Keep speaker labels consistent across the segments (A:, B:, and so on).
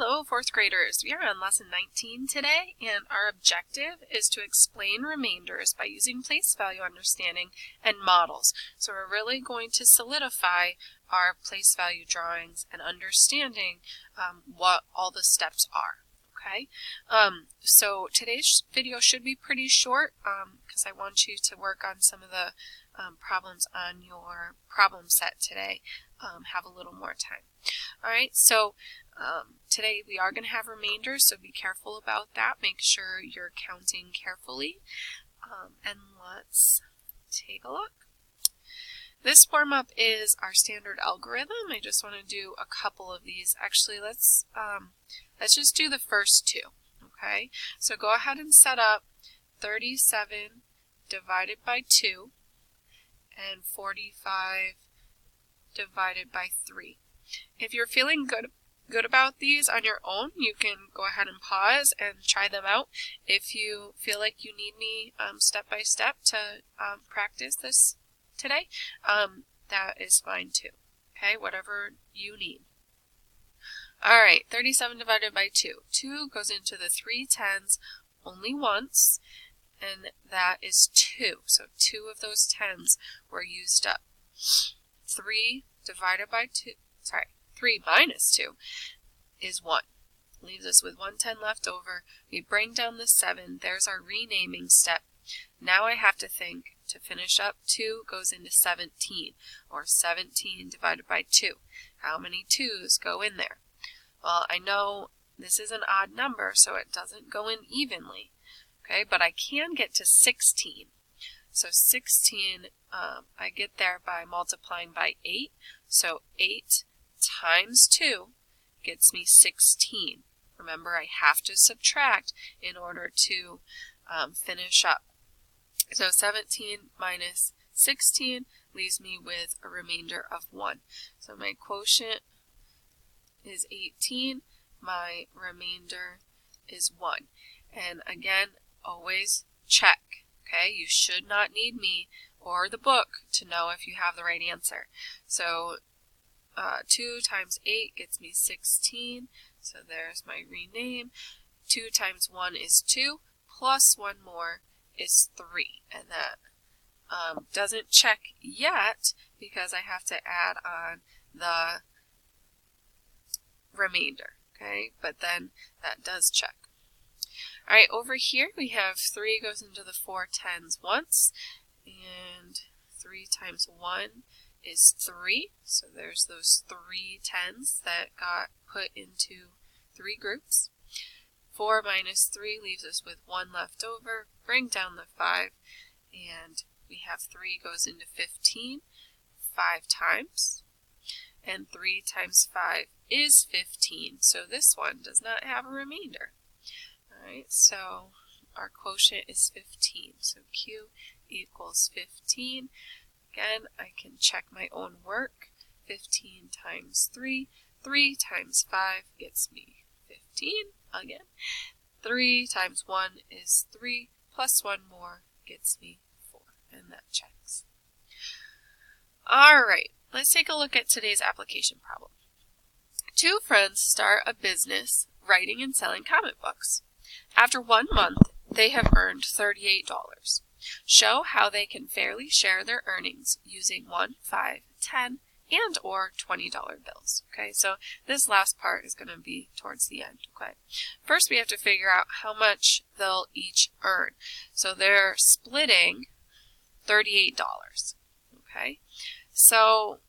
A: Hello, fourth graders. We are on lesson 19 today, and our objective is to explain remainders by using place value understanding and models. So we're really going to solidify our place value drawings and understanding what all the steps are. Okay, so today's video should be pretty short because I want you to work on some of the problems on your problem set today. Have a little more time. Alright, so today we are going to have remainders, so be careful about that. Make sure you're counting carefully. And let's take a look. This warm-up is our standard algorithm. I just want to do a couple of these. Actually, let's just do the first two. Okay, so go ahead and set up 37 divided by 2 and 45 divided by 3. If you're feeling good about these on your own, you can go ahead and pause and try them out. If you feel like you need me step by step to practice this today, that is fine too. Okay, whatever you need. Alright, 37 divided by 2. 2 goes into the 3 tens only once, and that is 2. So 2 of those tens were used up. 3 divided by 2, 3 minus 2 is 1. Leaves us with 1 10 left over. We bring down the 7. There's our renaming step. Now I have to think to finish up 2 goes into 17, or 17 divided by 2. How many 2's go in there? Well, I know this is an odd number, so it doesn't go in evenly. Okay, but I can get to 16. So 16, I get there by multiplying by 8. So 8 times 2 gets me 16. Remember, I have to subtract in order to finish up. So 17 minus 16 leaves me with a remainder of 1. So my quotient is 18. My remainder is 1. And again, always check. Okay, you should not need me or the book to know if you have the right answer. So 2 times 8 gets me 16. So there's my rename. 2 times 1 is 2, plus 1 more is 3. And that doesn't check yet because I have to add on the remainder. Okay, but then that does check. Alright, over here we have 3 goes into the 4 tens once, and 3 times 1 is 3, so there's those 3 tens that got put into 3 groups. 4 minus 3 leaves us with 1 left over. Bring down the 5, and we have 3 goes into 15 5 times, and 3 times 5 is 15, so this one does not have a remainder. Alright, so our quotient is 15, so Q equals 15. Again, I can check my own work. 15 times 3. 3 times 5 gets me 15 again. 3 times 1 is 3, plus 1 more gets me 4, and that checks. Alright, let's take a look at today's application problem. 2 friends start a business writing and selling comic books. After 1 month, they have earned $38. Show how they can fairly share their earnings using $1, $5, $10, and or $20 bills. Okay, so this last part is going to be towards the end. Okay, first we have to figure out how much they'll each earn. So they're splitting $38. Okay, so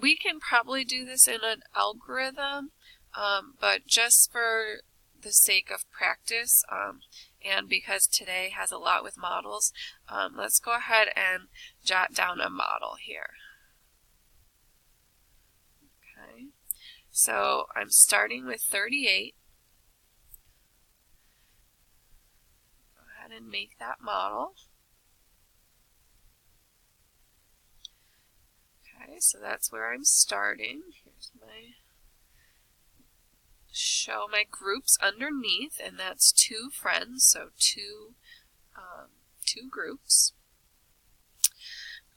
A: we can probably do this in an algorithm, but just for the sake of practice, and because today has a lot with models, let's go ahead and jot down a model here. Okay, so I'm starting with 38. Go ahead and make that model. Okay, so that's where I'm starting. Here's my show my groups underneath, and that's 2 friends, so two groups.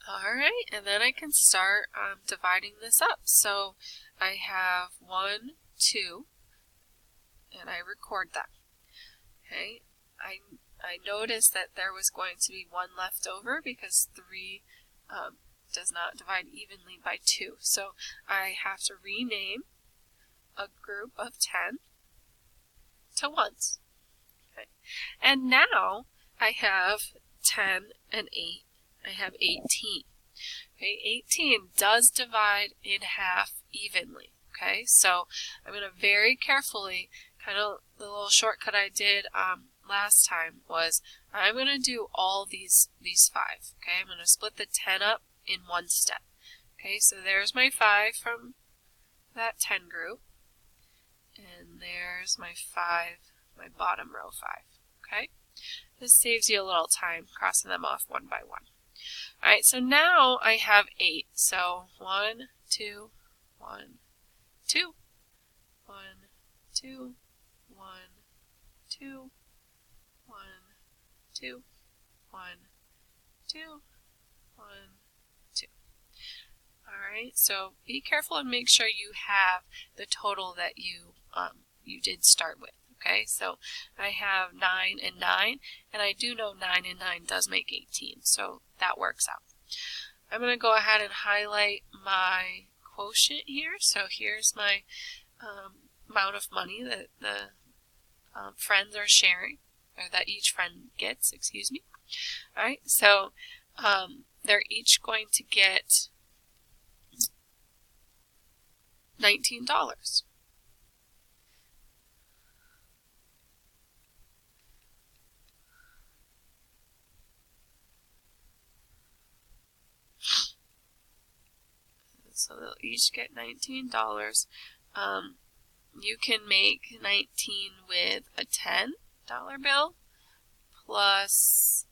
A: Alright, and then I can start dividing this up. So I have 1, 2, and I record them. Okay, I noticed that there was going to be 1 left over because 3 does not divide evenly by 2. So I have to rename a group of 10 to 1s. Okay. And now I have 10 and 8. I have 18. Okay, 18 does divide in half evenly. Okay, so I'm going to very carefully, kind of the little shortcut I did last time was I'm going to do all these 5. Okay, I'm going to split the 10 up in 1 step. Okay, so there's my 5 from that 10 group, and there's my 5, my bottom row 5. Okay, this saves you a little time crossing them off one by one. Alright, so now I have 8. So 1, 2, 1, 2, 1, 2, 1, 2, 1, 2, 1, 2, 1, 2. Alright, so be careful and make sure you have the total that you did start with. Okay, so I have 9 and 9, and I do know 9 and 9 does make 18, so that works out. I'm going to go ahead and highlight my quotient here. So here's my amount of money that the friends are sharing, or that each friend gets, excuse me. Alright, so they're each going to get $19. So they'll each get $19. You can make 19 with a $10 bill plus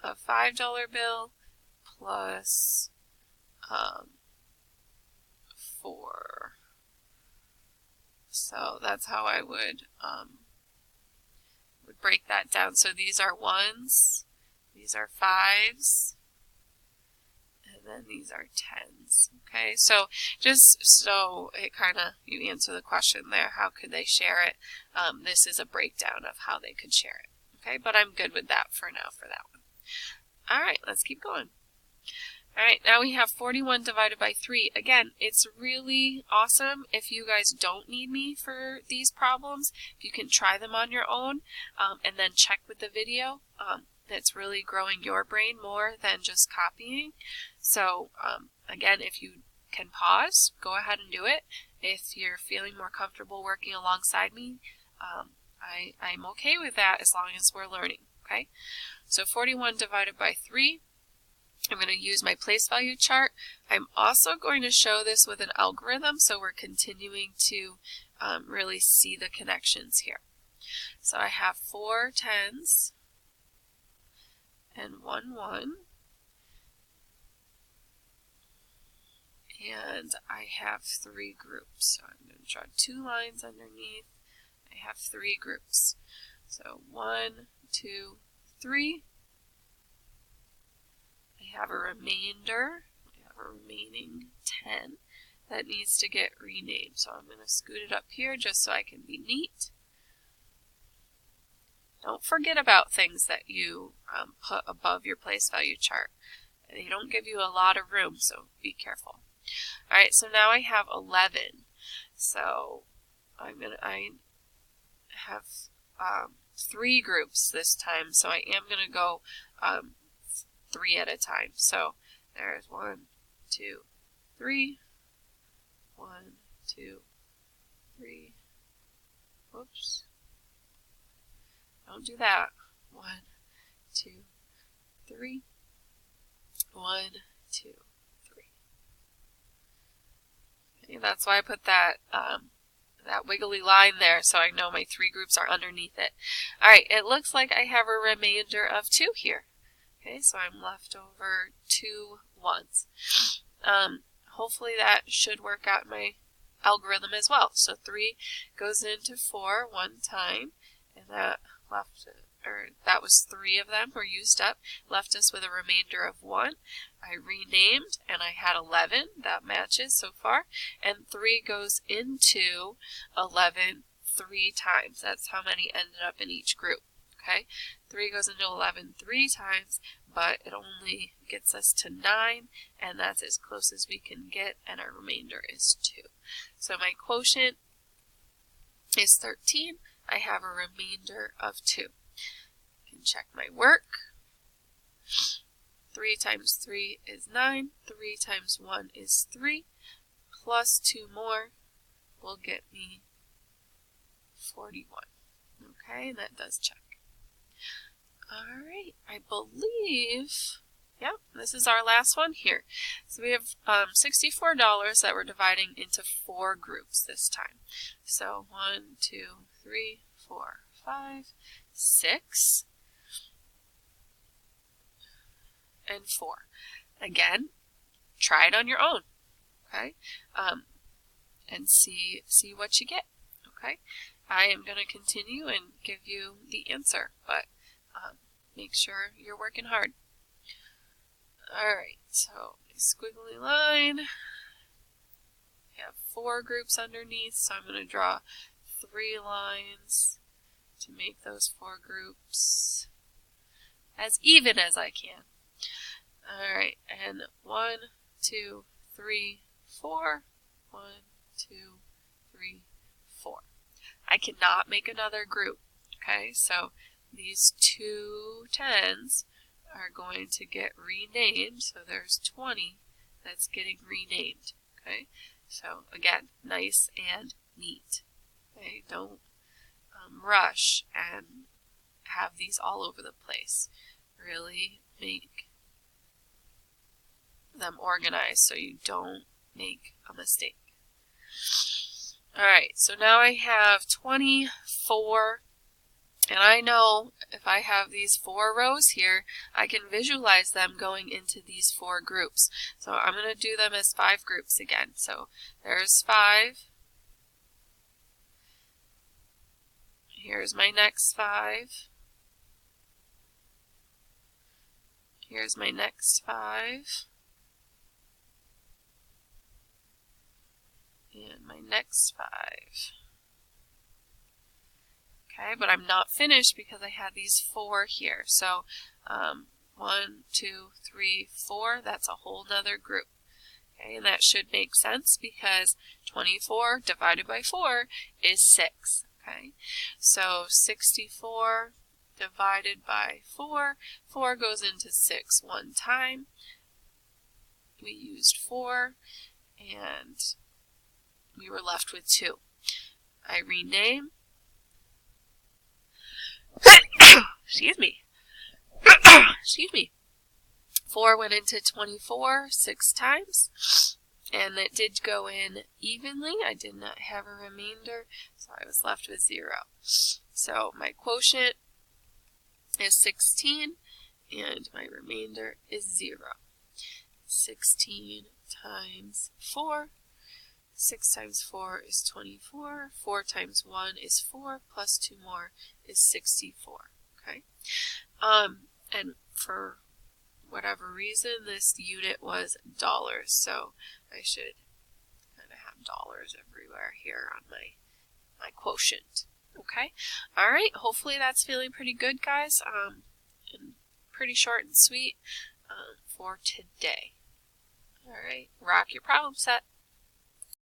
A: a $5 bill plus 4. So that's how I would break that down. So these are 1s, these are 5s, and then these are 10s. Okay, so just so it kind of, you answer the question there, how could they share it? This is a breakdown of how they could share it. Okay, but I'm good with that for now for that one. Alright, let's keep going. Alright, now we have 41 divided by 3. Again, it's really awesome if you guys don't need me for these problems. If you can try them on your own and then check with the video. That's really growing your brain more than just copying. So again, if you can pause, go ahead and do it. If you're feeling more comfortable working alongside me, I'm okay with that as long as we're learning. Okay, so 41 divided by 3. I'm going to use my place value chart. I'm also going to show this with an algorithm, so we're continuing to really see the connections here. So I have 4 10s and 1 1. And I have 3 groups. So I'm going to draw 2 lines underneath. I have 3 groups. So 1, 2, 3. I have a remainder. I have a remaining 10 that needs to get renamed. So I'm going to scoot it up here just so I can be neat. Don't forget about things that you put above your place value chart. They don't give you a lot of room, so be careful. Alright, so now I have 11. So I have 3 groups this time, so I am going to go 3 at a time. So there's 1, 2, 3. 1, 2, 3. Whoops. Don't do that. 1, 2, 3. 1, 2, 3. Okay, that's why I put that that wiggly line there, so I know my 3 groups are underneath it. Alright, it looks like I have a remainder of 2 here. Okay, so I'm left over 2 1s. Hopefully that should work out in my algorithm as well. So 3 goes into 4 one time, and that was 3 of them were used up, left us with a remainder of 1. I renamed, and I had 11. That matches so far. And 3 goes into 11 3 times. That's how many ended up in each group. Okay, 3 goes into 11 3 times, but it only gets us to 9, and that's as close as we can get, and our remainder is 2. So my quotient is 13. I have a remainder of 2. I can check my work. 3 times 3 is 9. 3 times 1 is 3. Plus 2 more will get me 41. Okay, and that does check. Alright, I believe, yep, this is our last one here. So we have $64 that we're dividing into 4 groups this time. So 1, 2, 3, 4, 5, 6, and 4. Again, try it on your own, okay, and see what you get, okay. I am going to continue and give you the answer, but make sure you're working hard. Alright, so a squiggly line. We have 4 groups underneath, so I'm going to draw 3 lines to make those 4 groups as even as I can. Alright, and 1, 2, 3, 4. 1, 2, 3, 4. I cannot make another group, okay, so these 2 10s are going to get renamed, so there's 20 that's getting renamed, okay, so again, nice and neat, okay, don't rush and have these all over the place, really make them organized so you don't make a mistake. Alright, so now I have 24, and I know if I have these 4 rows here, I can visualize them going into these 4 groups. So I'm going to do them as 5 groups again. So there's 5. Here's my next 5. Here's my next 5. And my next 5. Okay, but I'm not finished because I had these 4 here. So 1, 2, 3, 4, that's a whole nother group. Okay, and that should make sense because 24 divided by 4 is 6. Okay, so 64 divided by 4, 4 goes into 6 one time. We used 4, and we were left with 2. I rename. Excuse me. Excuse me. 4 went into 24 6 times, and it did go in evenly. I did not have a remainder, so I was left with 0. So my quotient is 16, and my remainder is 0. 16 times 4. 6 times 4 is 24. 4 times 1 is 4, plus 2 more is 64. Okay? And for whatever reason, this unit was dollars, so I should kind of have dollars everywhere here on my quotient. Okay? Alright, hopefully that's feeling pretty good, guys, and pretty short and sweet for today. Alright, rock your problem set.